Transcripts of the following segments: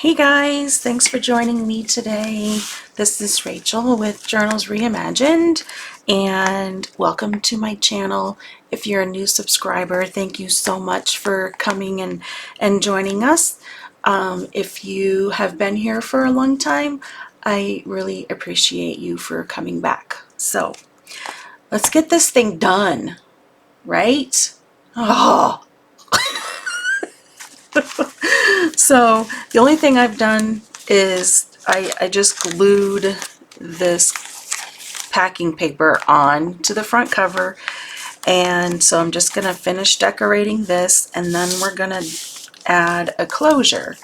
Hey guys, thanks for joining me today. This is Rachel with Journals Reimagined, and welcome to my channel. If you're a new subscriber, thank you so much for coming and joining us. If you have been here for a long time, I really appreciate you for coming back. So let's get this thing done, right? Oh. So the only thing I've done is I just glued this packing paper on to the front cover, and so I'm just going to finish decorating this, and then we're going to add a closure.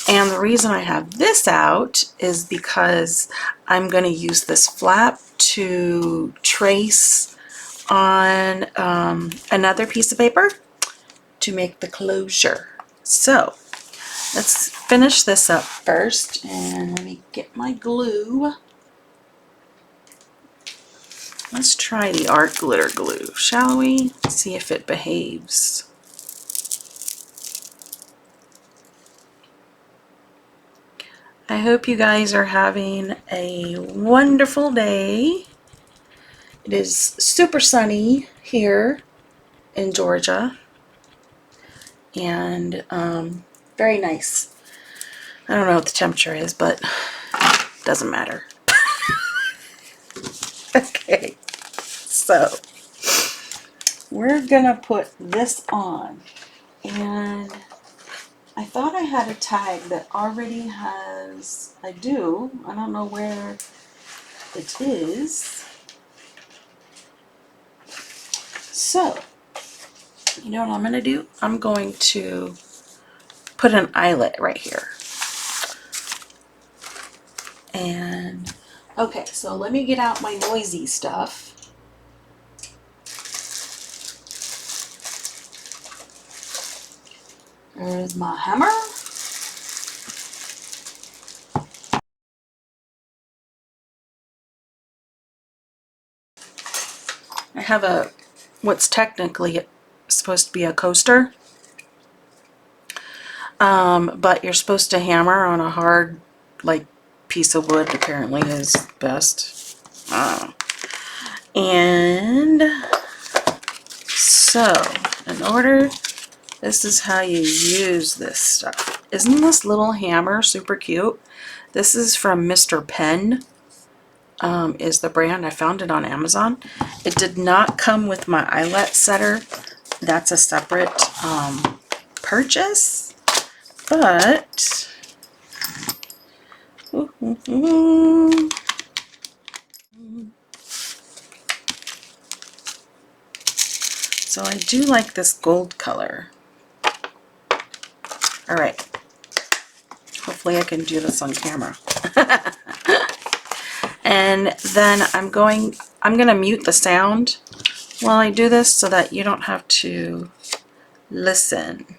And the reason I have this out is because I'm going to use this flap to trace on another piece of paper to make the closure. So let's finish this up first, and let me get my glue. Let's try the art glitter glue, shall we? See if it behaves. I hope you guys are having a wonderful day. It is super sunny here in Georgia, and very nice. I don't know what the temperature is, but it doesn't matter. Okay, so we're gonna put this on, and I thought I had a tag that already has, I don't know where it is. So, you know what I'm gonna do? I'm going to put an eyelet right here. And, okay, so let me get out my noisy stuff. There's my hammer. I have what's technically supposed to be a coaster, but you're supposed to hammer on a hard, like, piece of wood. Apparently is best. And so, this is how you use this stuff. Isn't this little hammer super cute? This is from Mr. Pen, is the brand. I found it on Amazon. It did not come with my eyelet setter. That's a separate purchase. But so I do like this gold color. All right. Hopefully I can do this on camera. And then I'm gonna mute the sound while I do this so that you don't have to listen.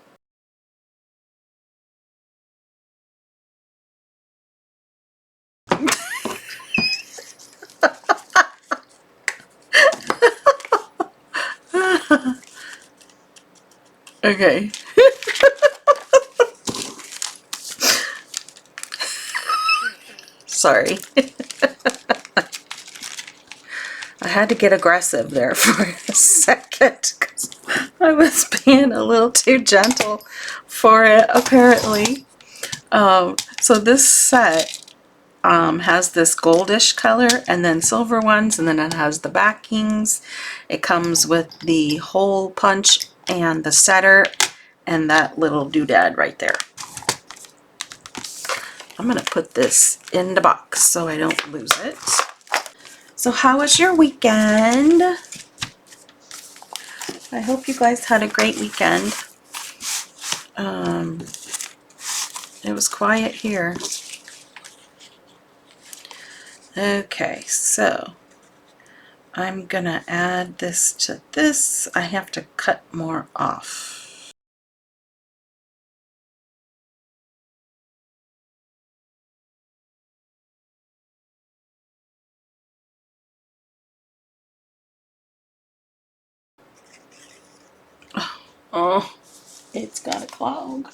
Okay. Sorry. I had to get aggressive there for a second because I was being a little too gentle for it, apparently. So this set has this goldish color and then silver ones, and then it has the backings. It comes with the hole punch and the setter and that little doodad right there. I'm gonna put this in the box so I don't lose it. So how was your weekend? I hope you guys had a great weekend. It was quiet here. Okay, so I'm gonna add this to this. I have to cut more off. Oh, it's got a clog.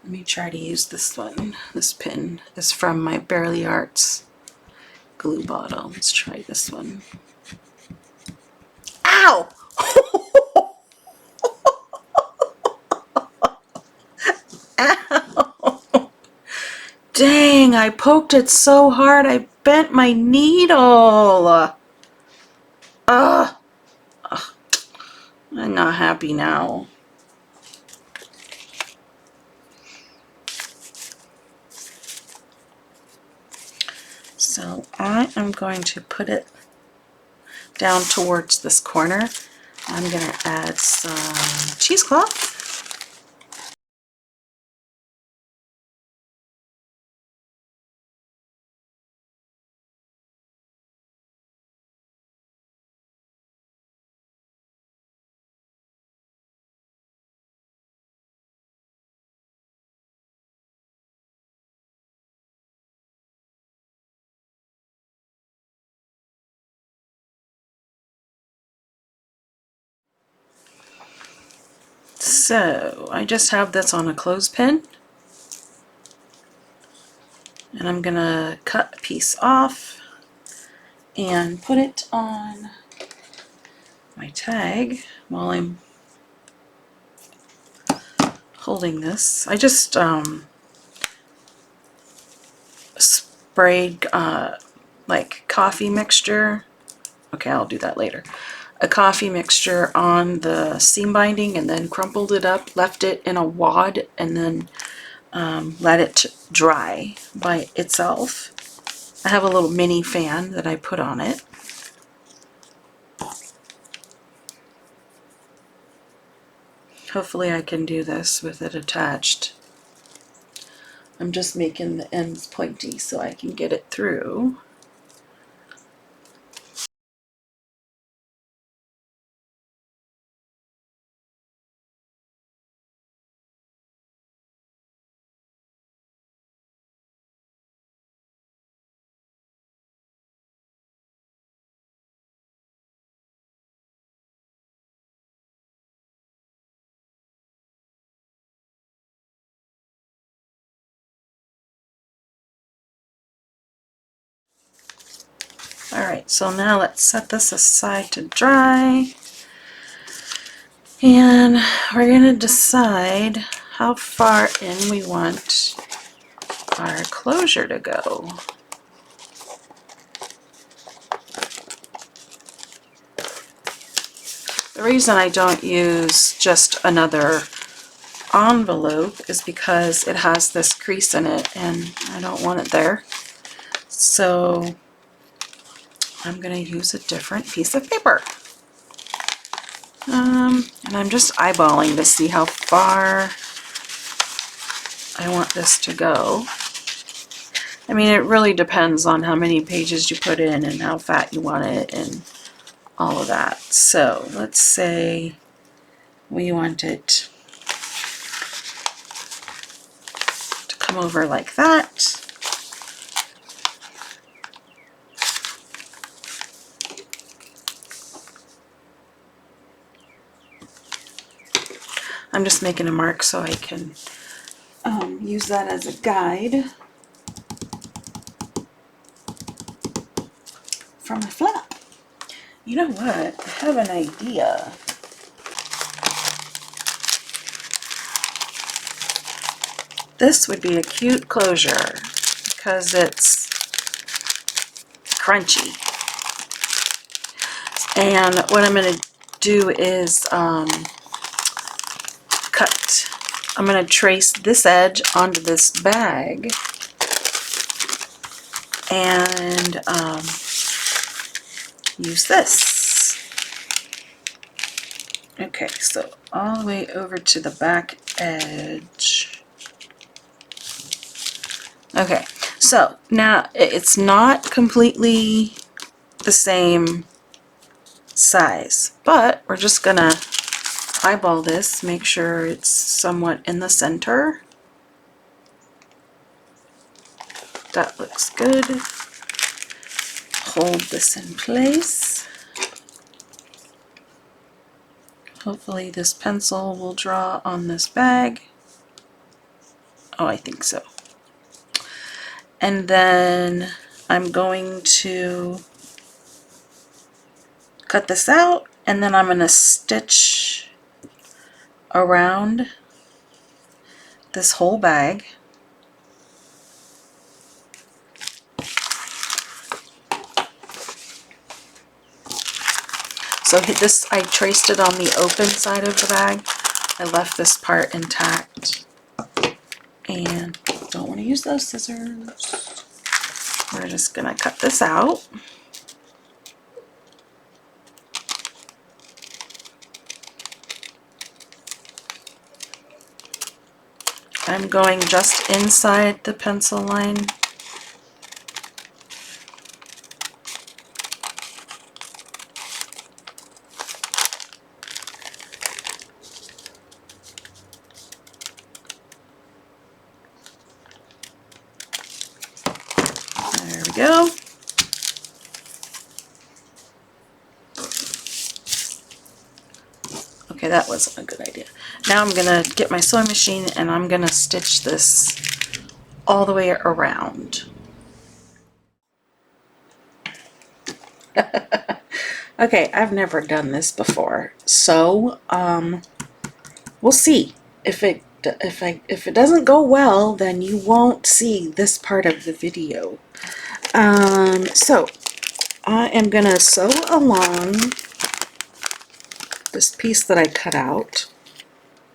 Let me try to use this one. This pin is from my Barely Arts glue bottle. Let's try this one. Ow! Ow! Dang, I poked it so hard I bent my needle. Ugh. I'm not happy now. So I am going to put it down towards this corner. I'm going to add some cheesecloth. So I just have this on a clothespin, and I'm going to cut a piece off and put it on my tag while I'm holding this. I just sprayed like coffee mixture. Okay, I'll do that later. A coffee mixture on the seam binding and then crumpled it up, left it in a wad, and then let it dry by itself. I have a little mini fan that I put on it. Hopefully I can do this with it attached. I'm just making the ends pointy so I can get it through. Alright, so now let's set this aside to dry. And we're going to decide how far in we want our closure to go. The reason I don't use just another envelope is because it has this crease in it and I don't want it there. So I'm going to use a different piece of paper. And I'm just eyeballing to see how far I want this to go. I mean, it really depends on how many pages you put in and how fat you want it and all of that. So let's say we want it to come over like that. I'm just making a mark so I can use that as a guide for my flap. You know what? I have an idea. This would be a cute closure because it's crunchy. And what I'm going to do is cut. I'm going to trace this edge onto this bag and use this. Okay, so all the way over to the back edge. Okay, so now it's not completely the same size, but we're just gonna eyeball this, make sure it's somewhat in the center. That looks good. Hold this in place. Hopefully this pencil will draw on this bag. Oh, I think so. And then I'm going to cut this out, and then I'm going to stitch around this whole bag. So this, I traced it on the open side of the bag. I left this part intact. And don't want to use those scissors. We're just going to cut this out. I'm going just inside the pencil line. There we go. Okay, that wasn't a good idea. Now I'm going to get my sewing machine and I'm going to stitch this all the way around. Okay, I've never done this before, so we'll see. If it doesn't go well, then you won't see this part of the video. So I am gonna sew along this piece that I cut out.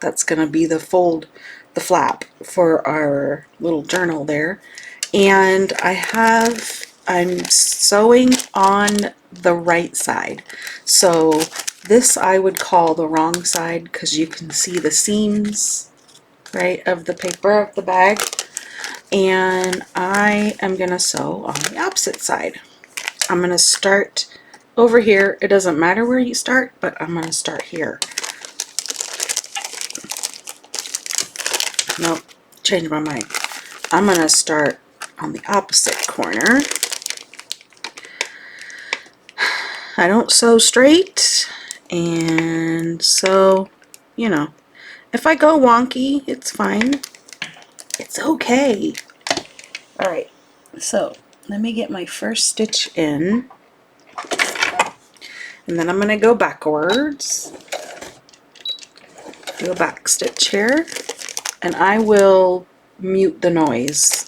That's gonna be the flap for our little journal there. And I'm sewing on the right side. So this I would call the wrong side because you can see the seams, right, of the paper of the bag. And I am going to sew on the opposite side. I'm going to start over here. It doesn't matter where you start, but I'm going to start here. Nope, changed my mind. I'm going to start on the opposite corner. I don't sew straight, and so, you know, if I go wonky, it's fine. It's okay. Alright, so let me get my first stitch in, and then I'm going to go backwards. Do a back stitch here, and I will mute the noise.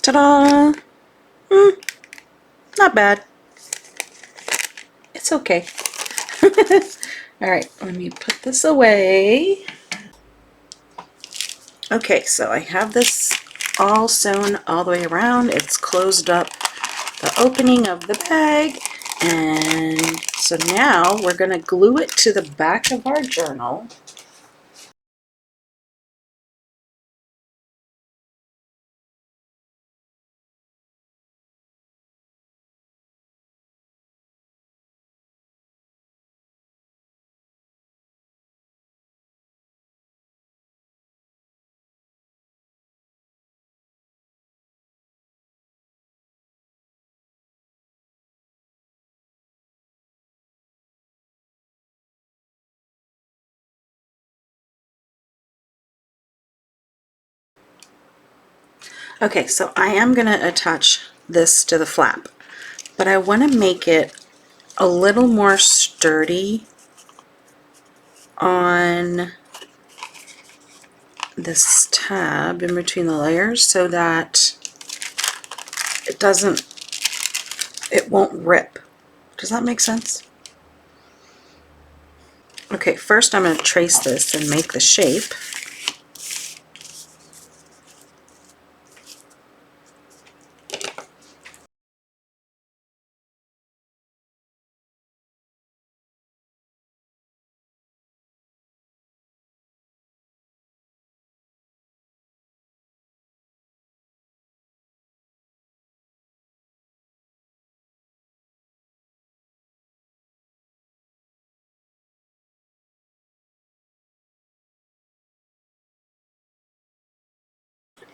Ta-da! Not bad. It's okay. Alright, let me put this away. Okay, so I have this all sewn all the way around. It's closed up the opening of the bag, and so now we're going to glue it to the back of our journal. Okay, so I am going to attach this to the flap, but I want to make it a little more sturdy on this tab in between the layers so that it won't rip. Does that make sense? Okay, first I'm going to trace this and make the shape.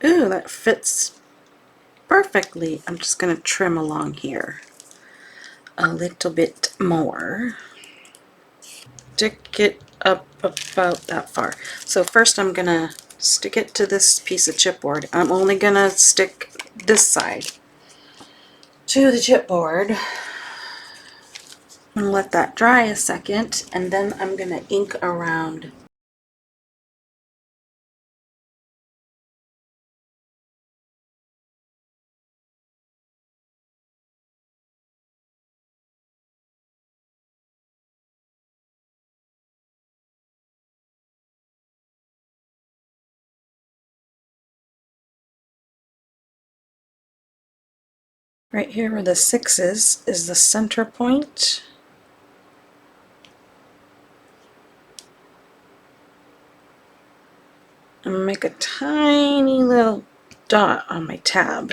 Ooh, that fits perfectly. I'm just going to trim along here a little bit more. Stick it up about that far. So first I'm going to stick it to this piece of chipboard. I'm only going to stick this side to the chipboard. I'm going to let that dry a second, and then I'm going to ink around. Right here where the 6 is the center point. I'm going to make a tiny little dot on my tab.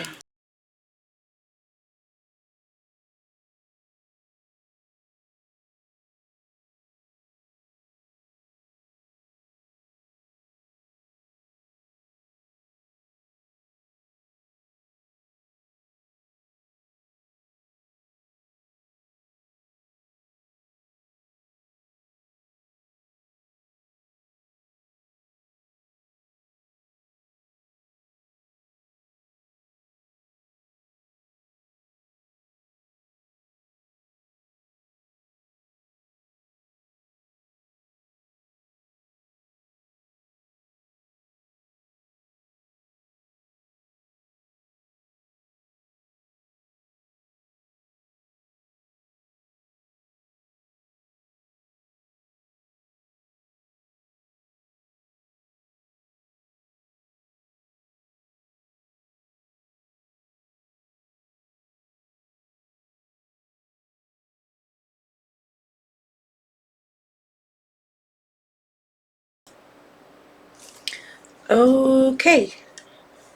Okay,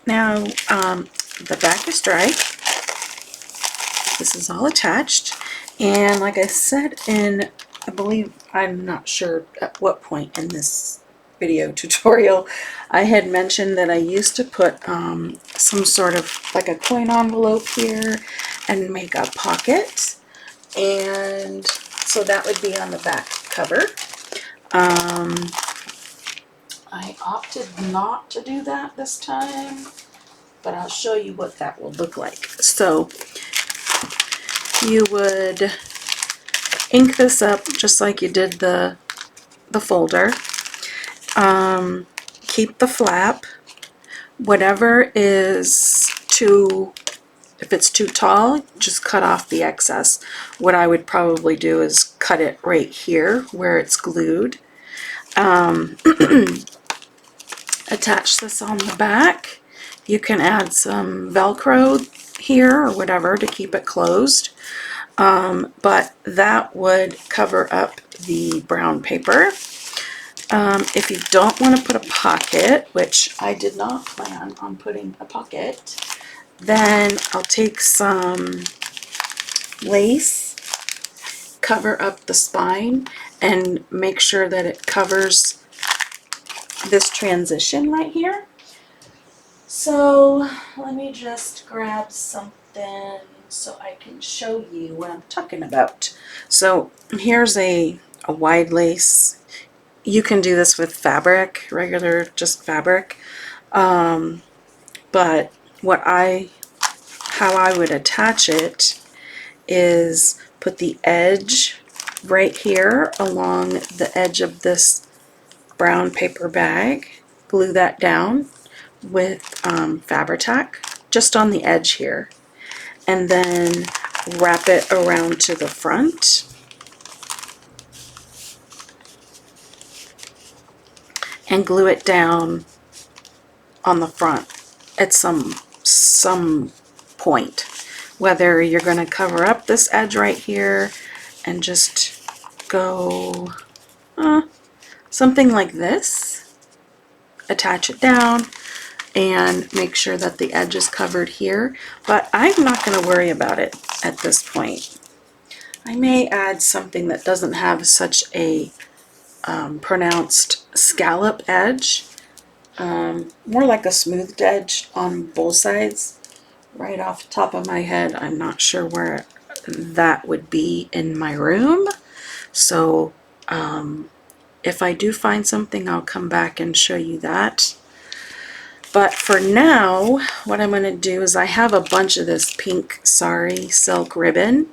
now the back is dry. This is all attached, and like I said in, I believe, I'm not sure at what point in this video tutorial, I had mentioned that I used to put some sort of like a coin envelope here and make a pocket, and so that would be on the back cover. I opted not to do that this time, but I'll show you what that will look like. So you would ink this up just like you did the folder. Keep the flap. Whatever is too, if it's too tall, just cut off the excess. What I would probably do is cut it right here where it's glued. Attach this on the back. You can add some Velcro here or whatever to keep it closed. But that would cover up the brown paper. If you don't want to put a pocket, which I did not plan on putting a pocket, then I'll take some lace, cover up the spine, and make sure that it covers this transition right here. So let me just grab something so I can show you what I'm talking about. So here's a wide lace. You can do this with fabric, regular just fabric. But how I would attach it is put the edge right here along the edge of this brown paper bag, glue that down with Fabri-Tac just on the edge here, and then wrap it around to the front and glue it down on the front at some point, whether you're going to cover up this edge right here and just go something like this, attach it down and make sure that the edge is covered here, but I'm not going to worry about it at this point. I may add something that doesn't have such a pronounced scallop edge more like a smoothed edge on both sides. Right off the top of my head, I'm not sure where that would be in my room. So if I do find something, I'll come back and show you that. But for now, what I'm going to do is I have a bunch of this pink sari silk ribbon.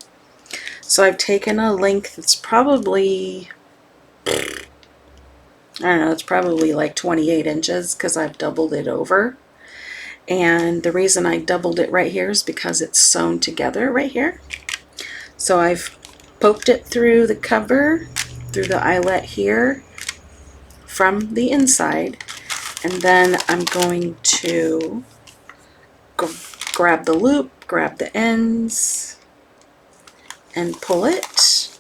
So I've taken a length that's probably, I don't know, it's probably like 28 inches because I've doubled it over. And the reason I doubled it right here is because it's sewn together right here. So I've poked it through the cover, through the eyelet here from the inside, and then I'm going to grab the loop, grab the ends, and pull it.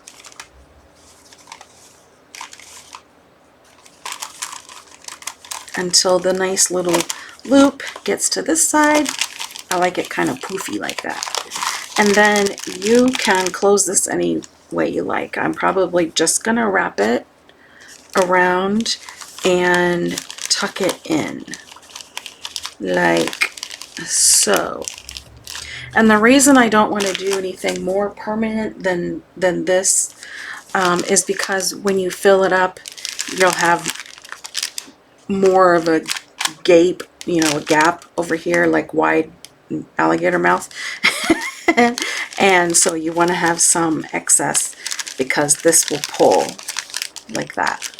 Until the nice little loop gets to this side. I like it kind of poofy like that. And then you can close this any way you like. I'm probably just going to wrap it around and tuck it in like so. And the reason I don't want to do anything more permanent than this is because when you fill it up, you'll have more of a gape, you know, a gap over here, like wide alligator mouth. And so you want to have some excess because this will pull like that.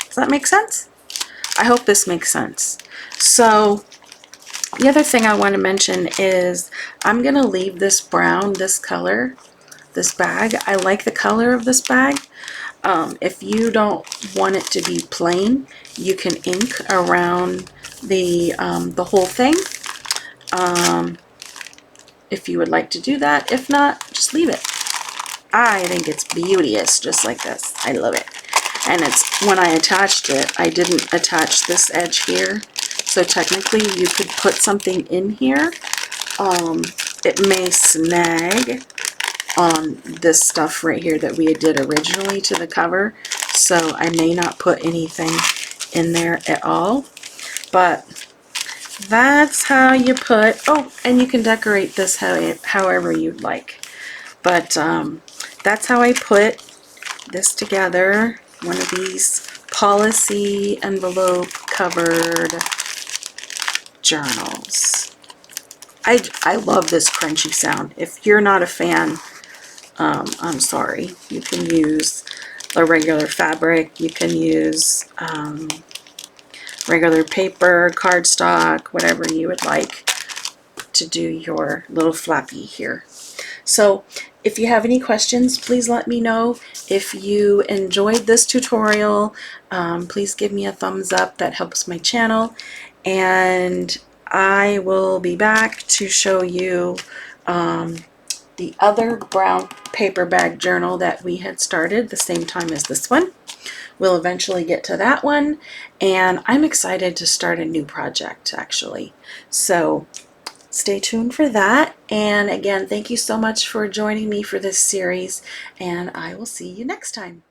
Does that make sense? I hope this makes sense. So the other thing I want to mention is I'm going to leave this brown, this color, this bag. I like the color of this bag. If you don't want it to be plain, you can ink around the whole thing. If you would like to do that. If not, just leave it. I think it's beauteous just like this. I love it. And it's when I attached it, I didn't attach this edge here. So technically you could put something in here. It may snag on this stuff right here that we did originally to the cover. So I may not put anything in there at all. But that's how you put, oh, and you can decorate this however you'd like. But that's how I put this together. One of these policy envelope covered journals. I love this crunchy sound. If you're not a fan, I'm sorry. You can use a regular fabric. You can use regular paper, cardstock, whatever you would like to do your little flappy here. So if you have any questions, please let me know. If you enjoyed this tutorial, please give me a thumbs up. That helps my channel. And I will be back to show you the other brown paper bag journal that we had started the same time as this one. We'll eventually get to that one, and I'm excited to start a new project actually. So stay tuned for that. And again, thank you so much for joining me for this series, and I will see you next time.